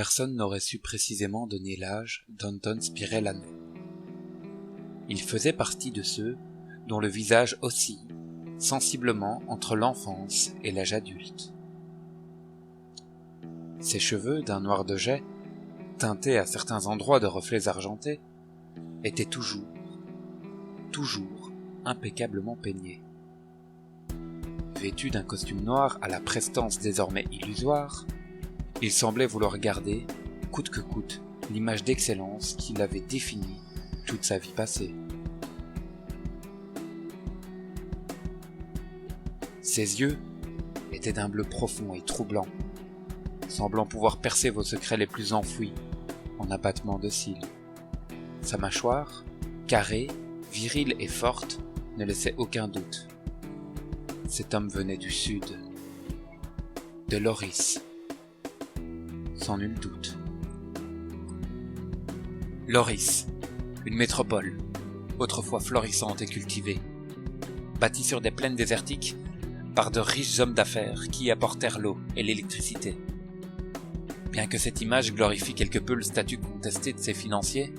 Personne n'aurait su précisément donner l'âge d'Anton Spirelanu. Il faisait partie de ceux dont le visage oscille sensiblement entre l'enfance et l'âge adulte. Ses cheveux d'un noir de jais, teintés à certains endroits de reflets argentés, étaient toujours impeccablement peignés. Vêtu d'un costume noir à la prestance désormais illusoire, il semblait vouloir garder, coûte que coûte, l'image d'excellence qui l'avait défini toute sa vie passée. Ses yeux étaient d'un bleu profond et troublant, semblant pouvoir percer vos secrets les plus enfouis en abattement de cils. Sa mâchoire, carrée, virile et forte, ne laissait aucun doute. Cet homme venait du sud, de Loris, sans nul doute. Loris, une métropole, autrefois florissante et cultivée, bâtie sur des plaines désertiques par de riches hommes d'affaires qui y apportèrent l'eau et l'électricité. Bien que cette image glorifie quelque peu le statut contesté de ses financiers,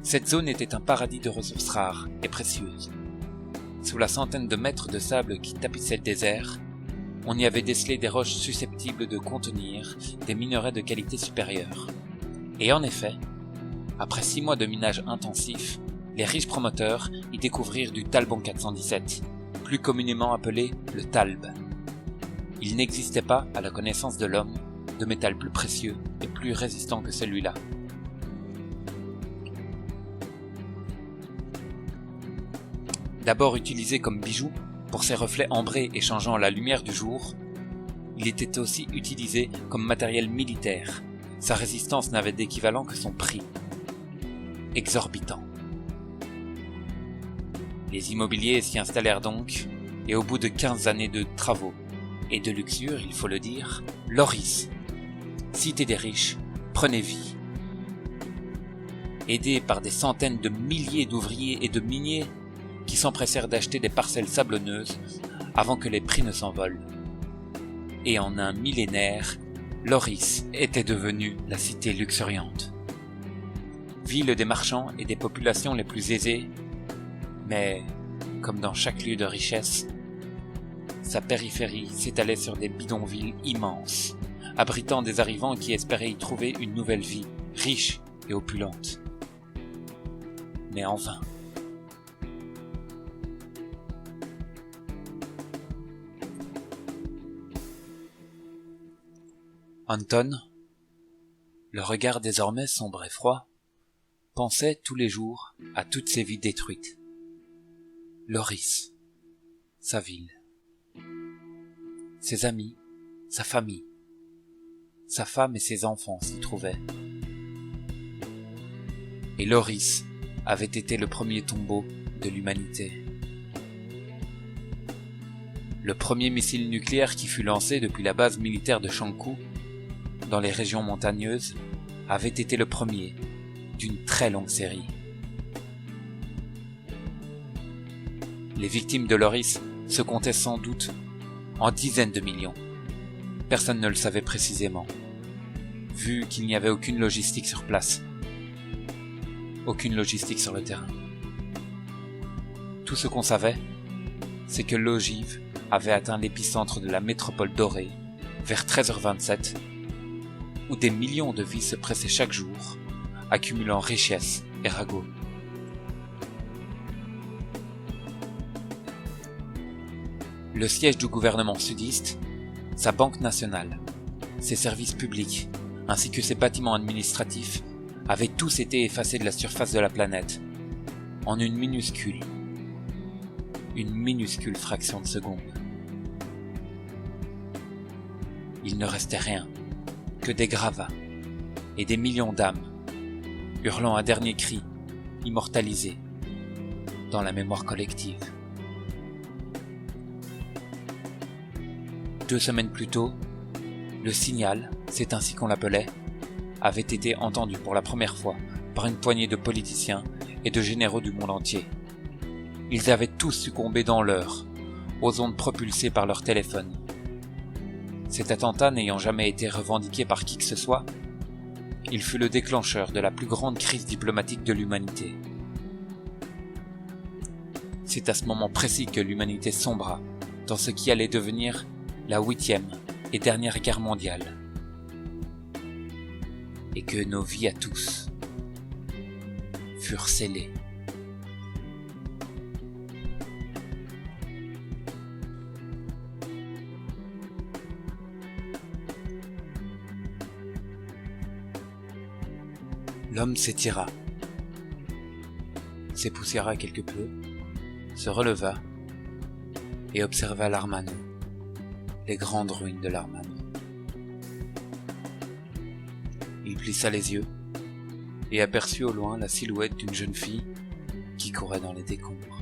cette zone était un paradis de ressources rares et précieuses. Sous la centaine de mètres de sable qui tapissaient le désert, on y avait décelé des roches susceptibles de contenir des minerais de qualité supérieure. Et en effet, après 6 mois de minage intensif, les riches promoteurs y découvrirent du talbon 417, plus communément appelé le talb. Il n'existait pas, à la connaissance de l'homme, de métal plus précieux et plus résistant que celui-là. D'abord utilisé comme bijou, pour ses reflets ambrés et changeant la lumière du jour, il était aussi utilisé comme matériel militaire. Sa résistance n'avait d'équivalent que son prix. Exorbitant. Les immobiliers s'y installèrent donc, et au bout de 15 années de travaux, et de luxure, il faut le dire, Loris, cité des riches, prenait vie. Aidé par des centaines de milliers d'ouvriers et de miniers, qui s'empressèrent d'acheter des parcelles sablonneuses avant que les prix ne s'envolent. Et en un millénaire, Loris était devenue la cité luxuriante. Ville des marchands et des populations les plus aisées, mais, comme dans chaque lieu de richesse, sa périphérie s'étalait sur des bidonvilles immenses, abritant des arrivants qui espéraient y trouver une nouvelle vie, riche et opulente. Mais en vain. Anton, le regard désormais sombre et froid, pensait tous les jours à toutes ces vies détruites. Loris, sa ville, ses amis, sa famille, sa femme et ses enfants s'y trouvaient. Et Loris avait été le premier tombeau de l'humanité. Le premier missile nucléaire qui fut lancé depuis la base militaire de Shankou, dans les régions montagneuses, avait été le premier d'une très longue série. Les victimes de Loris se comptaient sans doute en dizaines de millions. Personne ne le savait précisément, vu qu'il n'y avait aucune logistique sur place, aucune logistique sur le terrain. Tout ce qu'on savait, c'est que l'ogive avait atteint l'épicentre de la métropole dorée vers 13h27, où des millions de vies se pressaient chaque jour, accumulant richesses et ragots. Le siège du gouvernement sudiste, sa banque nationale, ses services publics, ainsi que ses bâtiments administratifs, avaient tous été effacés de la surface de la planète, en une minuscule fraction de seconde. Il ne restait rien, que des gravats et des millions d'âmes, hurlant un dernier cri, immortalisé dans la mémoire collective. 2 semaines plus tôt, le signal, c'est ainsi qu'on l'appelait, avait été entendu pour la première fois par une poignée de politiciens et de généraux du monde entier. Ils avaient tous succombé dans l'heure, aux ondes propulsées par leur téléphone. Cet attentat n'ayant jamais été revendiqué par qui que ce soit, Il fut le déclencheur de la plus grande crise diplomatique de l'humanité. C'est à ce moment précis que l'humanité sombra dans ce qui allait devenir la 8e et dernière guerre mondiale. Et que nos vies à tous furent scellées. L'homme s'étira, s'époussiéra quelque peu, se releva et observa l'Armano, les grandes ruines de l'Armano. Il plissa les yeux et aperçut au loin la silhouette d'une jeune fille qui courait dans les décombres.